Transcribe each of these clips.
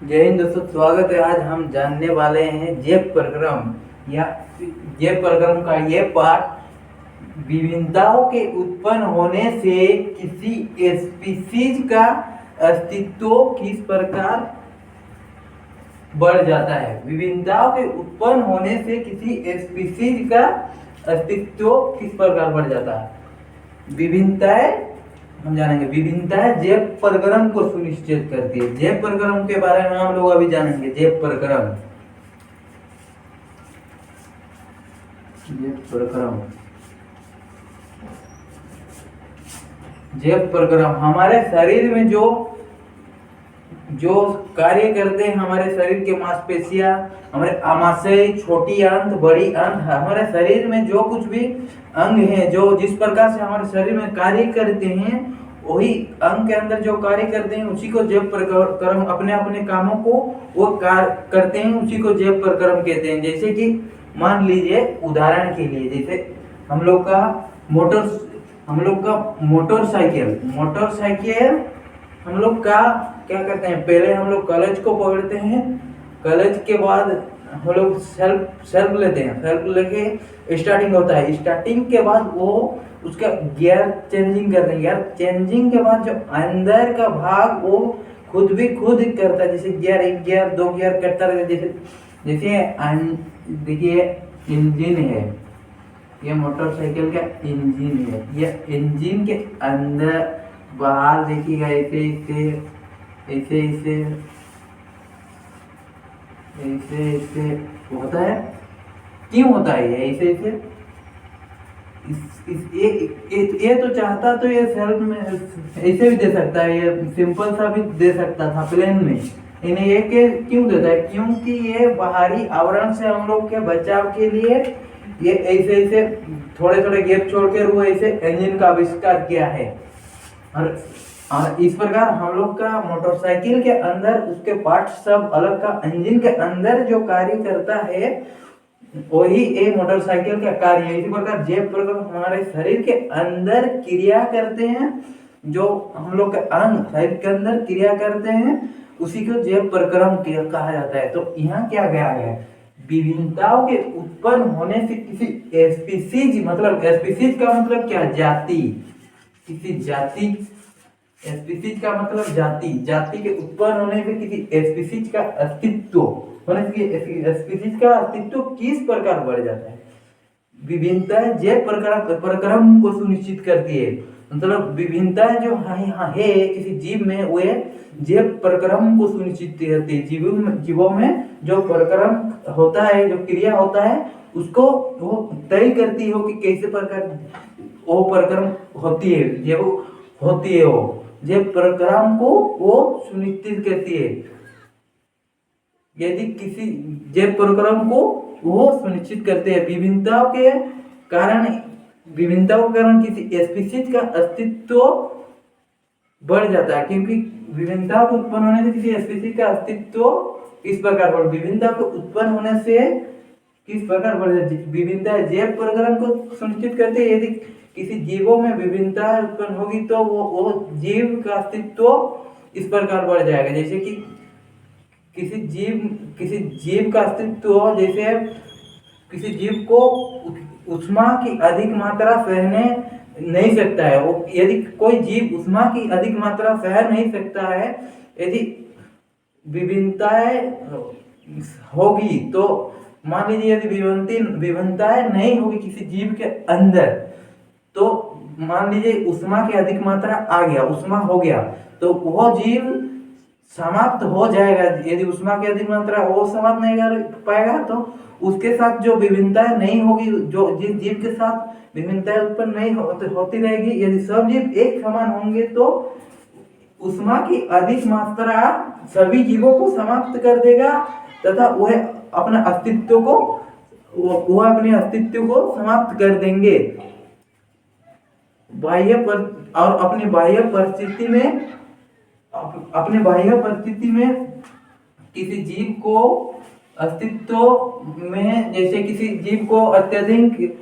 जय हिंद दोस्तों, स्वागत है। आज हम जानने वाले हैं जैव प्रक्रम या जैव प्रक्रम का ये पाठ विभिन्नताओं के उत्पन्न होने से किसी स्पीशीज का अस्तित्व किस प्रकार बढ़ जाता है। विभिन्नताओं के उत्पन्न होने से किसी स्पीशीज का अस्तित्व किस प्रकार बढ़ जाता है। विभिन्नताएं हम जानेंगे। विभिन्नताएं जैव प्रक्रम को सुनिश्चित करती है। जैव प्रक्रम के बारे में हम लोग अभी जानेंगे। जैव प्रक्रम जैव प्रक्रम हमारे शरीर में जो कार्य करते हैं, हमारे शरीर के मांसपेशियां, हमारे आमाशय, छोटी अंत, बड़ी अंत, हमारे शरीर में जो कुछ भी अंग हैं, जो जिस प्रकार से हमारे शरीर में कार्य करते हैं, वही अंग के अंदर जो कार्य करते हैं उसी को जैव प्रक्रम, अपने अपने कामों को वो कार्य करते हैं, उसी को जैव प्रक्रम कहते हैं। जैसे कि मान लीजिए, उदाहरण के लिए, जैसे हम लोग का मोटरसाइकिल हम लोग का क्या करते हैं, पहले हम लोग क्लच को पकड़ते हैं, क्लच के बाद हम लोग सेल्फ लेते हैं, सेल्फ लेके स्टार्टिंग होता है, स्टार्टिंग के बाद वो उसका गियर चेंजिंग करते हैं, गियर चेंजिंग के बाद जो अंदर का भाग वो खुद करता है, जैसे गियर 1 गियर 2 गियर करता रहता है। जैसे देखिए इंजन है, ये मोटरसाइकिल का इंजन है, ये इंजन के अंदर बाहर देखिएगा ऐसे होता है। क्यों होता है ये ऐसे? ये तो चाहता तो ये सेल्फ में ऐसे भी दे सकता है, ये सिंपल सा भी दे सकता था प्लेन में। इन्हें ये क्यों देता है? क्योंकि ये बाहरी आवरण से हम लोग के बचाव के लिए ये ऐसे थोड़े गैप छोड़ के वो ऐसे इंजन का आविष्कार किया है। और इस प्रकार हम लोग का मोटरसाइकिल के अंदर उसके पार्ट सब अलग का, इंजन के अंदर जो कार्य करता है वही एक मोटरसाइकिल का कार्य है। इसी प्रकार जैव प्रक्रम हमारे शरीर के अंदर क्रिया करते हैं, जो हम लोग के अंग शरीर के अंदर क्रिया करते हैं उसी को जैव प्रक्रम कहा जाता है। तो यहाँ क्या गया है, विभिन्नताओं के उत्पन्न होने से किसी स्पीशीज, मतलब स्पीशीज का मतलब क्या, जाति, किसी जाति, स्पीशीज का मतलब जाति, जाति के उत्पन्न होने से किसी स्पीशीज का अस्तित्व होने से स्पीशीज का अस्तित्व किस प्रकार बढ़ जाता है। विभिन्नताएं जैव प्रक्रम को सुनिश्चित करती है। मतलब विभिन्नताएं जो है किसी जीव में, वे जैव प्रक्रम को सुनिश्चित करती है। जीवों में जो प्रक्रम होता है, जो क्रिया होता है, उसको वो तय करती हो कि कैसे प्रकार वो प्रक्रम होती है, वो जैव प्रक्रम को वो सुनिश्चित करती है। यदि किसी जैव प्रक्रम को वो सुनिश्चित करते हैं। विभिन्नताओं के कारण किसी स्पीशीज का अस्तित्व बढ़ जाता है, क्योंकि विभिन्नताओं को उत्पन्न होने से किसी स्पीशीज का अस्तित्व इस प्रकार बढ़, विभिन्नता को उत्पन्न होने से किस प्रकार बढ़ जाती है। विभिन्नता जैव प्रक्रम को सुनिश्चित करते हैं। यदि किसी जीवों में विभिन्नता उत्पन्न होगी तो वो जीव का अस्तित्व इस प्रकार बढ़ जाएगा। जैसे कि किसी जीव का अस्तित्व, जैसे किसी जीव को ऊष्मा की अधिक मात्रा सहने नहीं सकता है, वो यदि कोई जीव ऊष्मा की अधिक मात्रा सह नहीं सकता है, यदि विभिन्नताएं होगी तो मान लीजिए यदि विभिन्नताएं नहीं होगी किसी जीव के अंदर, तो मान लीजिए ऊष्मा की अधिक मात्रा आ गया, ऊष्मा हो गया, तो वह जीव समाप्त हो जाएगा। यदि ऊष्मा की अधिक मात्रा वो समाप्त नहीं कर पाएगा तो उसके साथ जो विभिन्नताएं नहीं होगी, जो जिस जीव के साथ विभिन्नताएं उत्पन्न नहीं होती रहेगी, यदि सब जीव एक समान होंगे तो ऊष्मा की अधिक मात्रा सभी जीवों को समाप्त कर देगा तथा वह अपने अस्तित्व को समाप्त कर देंगे। और अपनी बाह्य परिस्थिति में किसी जीव को अस्तित्व में, जैसे किसी जीव को अत्यधिक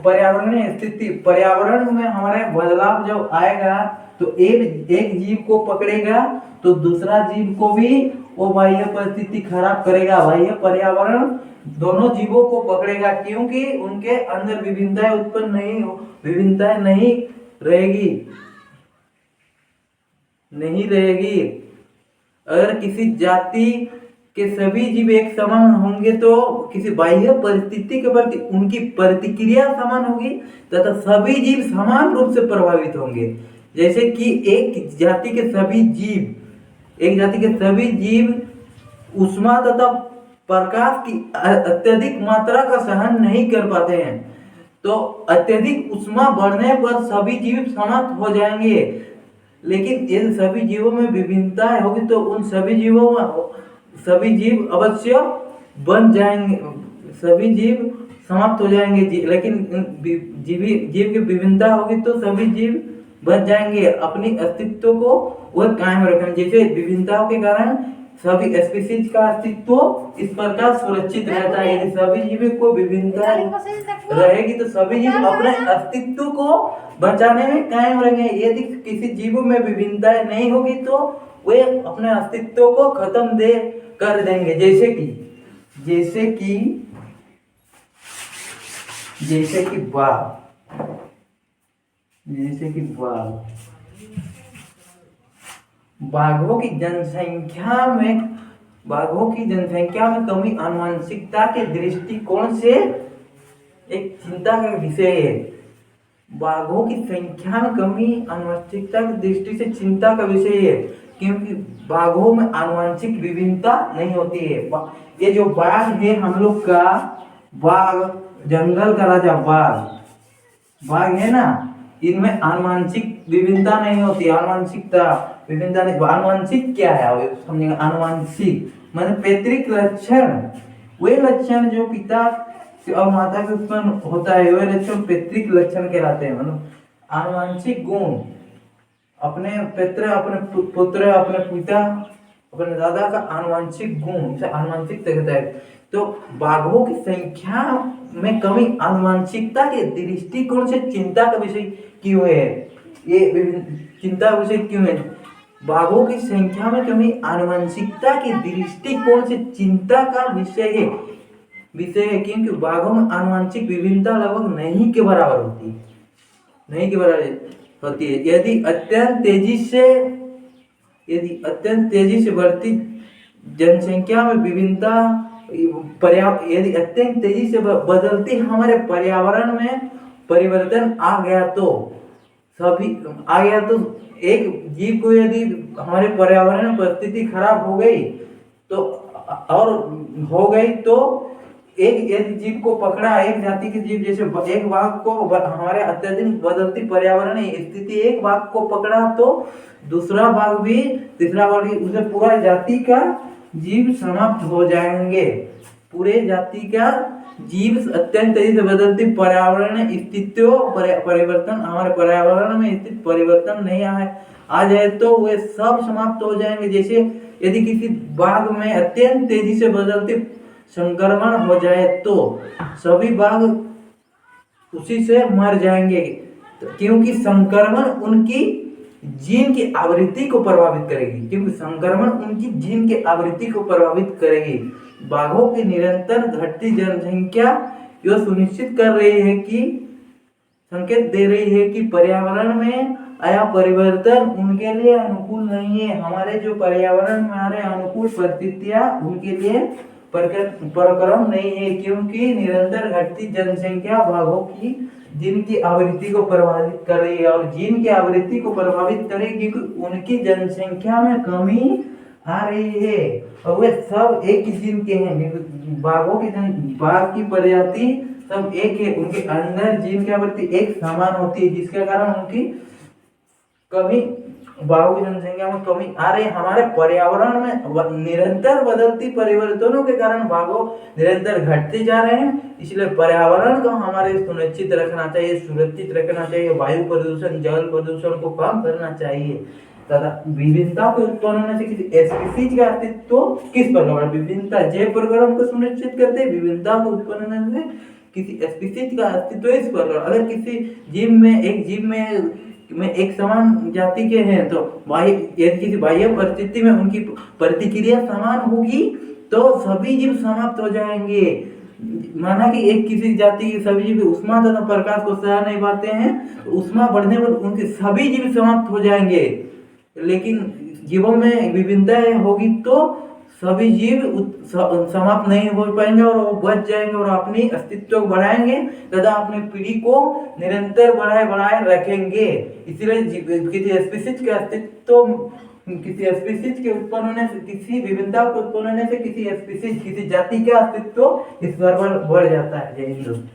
पर्यावरण में हमारे बदलाव जब आएगा तो एक जीव को पकड़ेगा तो दूसरा जीव को भी वो बाह्य परिस्थिति खराब करेगा, बाह्य पर्यावरण दोनों जीवों को पकड़ेगा, क्योंकि उनके अंदर विभिन्नताएं उत्पन्न नहीं हो, विभिन्नताएं नहीं रहेगी। अगर किसी जाति के सभी जीव एक समान होंगे तो किसी बाह्य परिस्थिति के प्रति उनकी प्रतिक्रिया समान होगी तथा सभी जीव समान रूप से प्रभावित होंगे। जैसे कि एक जाति के सभी जीव ऊष्मा तथा प्रकाश की अत्यधिक मात्रा का सहन नहीं कर पाते हैं, तो अत्यधिक ऊष्मा बढ़ने पर सभी जीव समाप्त हो जाएंगे। लेकिन इन सभी जीवों में विभिन्नताएं होगी तो उन सभी जीव अवश्य बन जाएंगे, सभी जीव समाप्त हो जाएंगे। लेकिन जीव की विभिन्नता होगी तो सभी जीव बच जाएंगे, अपनी अस्तित्व को वह कायम रखेंगे। जैसे विभिन्नताओं के कारण सभी स्पीशीज का अस्तित्व इस प्रकार सुरक्षित रहता है। यदि सभी जीवों को विभिन्नता रहेगी तो सभी जीव अपने अस्तित्व को बचाने में कायम रहेंगे। यदि किसी जीवों में विभिन्नताएं नहीं होगी तो वे अपने अस्तित्व को खत्म कर देंगे। जैसे कि बाघों की जनसंख्या में कमी आनुवंशिकता के दृष्टिकोण से एक चिंता का विषय है। बाघों की संख्या में कमी आनुवंशिकता की दृष्टि से चिंता का विषय है, क्योंकि बाघों में आनुवंशिक विभिन्नता नहीं होती है। ये जो बाघ है, हम लोग का बाघ, जंगल का राजा बाघ है ना, इनमें आनुवंशिक विभिन्नता नहीं होती। आनुवंशिक क्या है समझेंगे। आनुवंशिक माने पैतृक लक्षण, वे लक्षण जो पिता और माता के उत्पन्न होता है, वे लक्षण पैतृक लक्षण कहलाते हैं। मतलब आनुवंशिक गुण अपने पुत्र, अपने पिता, अपने दादा का आनुवंशिक गुण, इसे आनुवंशिक कहता है। तो बाघों की संख्या में कमी आनुवंशिकता के दृष्टिकोण से चिंता का विषय क्यों है? ये चिंता का विषय क्यों है? बाघों की संख्या में कमी आनुवंशिकता के दृष्टिकोण से चिंता का विषय है, क्योंकि बाघों में आनुवंशिक विभिन्नता लगभग नहीं के बराबर होती है। यदि अत्यंत तेजी से बढ़ती जनसंख्या में विभिन्नता, यदि अत्यंत तेजी से बदलती हमारे पर्यावरण में परिवर्तन आ गया तो एक जीव को यदि हमारे पर्यावरण में परिस्थिति खराब हो गई तो एक जीव को पकड़ा, एक जाति के जीव, जैसे एक बाघ को हमारे अत्यधिक बदलती पर्यावरण स्थिति, एक बाघ को पकड़ा तो दूसरा बाघ भी, तीसरा बाघ भी, उसे पूरा जाति का जीव समाप्त हो जाएंगे। पूरे जाति का जीव अत्यंत तेजी से बदलती पर्यावरण स्थितियों परिवर्तन, हमारे पर्यावरण में स्थित परिवर्तन नहीं आ जाए तो वे सब समाप्त हो जाएंगे। जैसे यदि किसी बाघ में अत्यंत तेजी से बदलती संक्रमण हो जाए तो सभी बाघ उसी से मर जाएंगे, क्योंकि संक्रमण उनकी जीन की आवृत्ति को प्रभावित करेगी। बाघों की निरंतर घटती जनसंख्या यह सुनिश्चित कर रही है कि संकेत दे रही है कि पर्यावरण में आया परिवर्तन उनके लिए अनुकूल नहीं है। हमारे जो पर्यावरण में आ रहे अनुकूल परिस्थितियां उनके लिए परक्रम नहीं है, क्योंकि निरंतर घटती जनसंख्या बाघों की जीन की आवृत्ति को प्रभावित कर रही है, और जीन की आवृत्ति को प्रभावित करेगी क्योंकि उनकी जनसंख्या में कमी आ रही है, और वे सब एक ही जीन के हैं। बाघ की प्रजाति सब एक है, उनके अंदर जीन की आवृत्ति एक समान होती है, जिसके कारण उनकी कमी, बाघों की जनसंख्या में कमी आ रही है। हमारे पर्यावरण में निरंतर बदलती परिवर्तनों के कारण बाघों निरंतर घटते जा रहे हैं, इसलिए पर्यावरण को हमारे सुरक्षित रखना चाहिए। वायु प्रदूषण, जल प्रदूषण को कम करना चाहिए तथा विभिन्नता के उत्पन्न होने से किसी स्पीशीज का अस्तित्व किस प्रकार, विभिन्नता जैव प्रक्रम को सुनिश्चित करते हैं। विभिन्नता को उत्पन्न होने से किसी स्पीशीज का अस्तित्व इस प्रकार, अगर किसी जीव में में एक समान जाति के हैं तो बाह्य यदि किसी बाह्य परिस्थिति में उनकी प्रतिक्रिया समान होगी तो सभी जीव समाप्त हो जाएंगे। माना कि एक किसी जाति के सभी जीव उष्मा तथा प्रकाश को सह नहीं पाते हैं तो उष्मा बढ़ने पर उनके सभी जीव समाप्त हो जाएंगे। लेकिन जीवों में विभिन्नताएं होगी तो सभी जीव समाप्त नहीं हो पाएंगे और वो बच जाएंगे और अपनी अस्तित्व को बढ़ाएंगे तथा अपनी पीढ़ी को निरंतर बढ़ाए रखेंगे। इसलिए किसी स्पीशीज के अस्तित्व किसी स्पीशीज के उत्पन्न होने से किसी विभिन्नता के उत्पन्न होने से किसी स्पीशीज किसी जाति का अस्तित्व इस पर बढ़ जाता है। जय हिंद।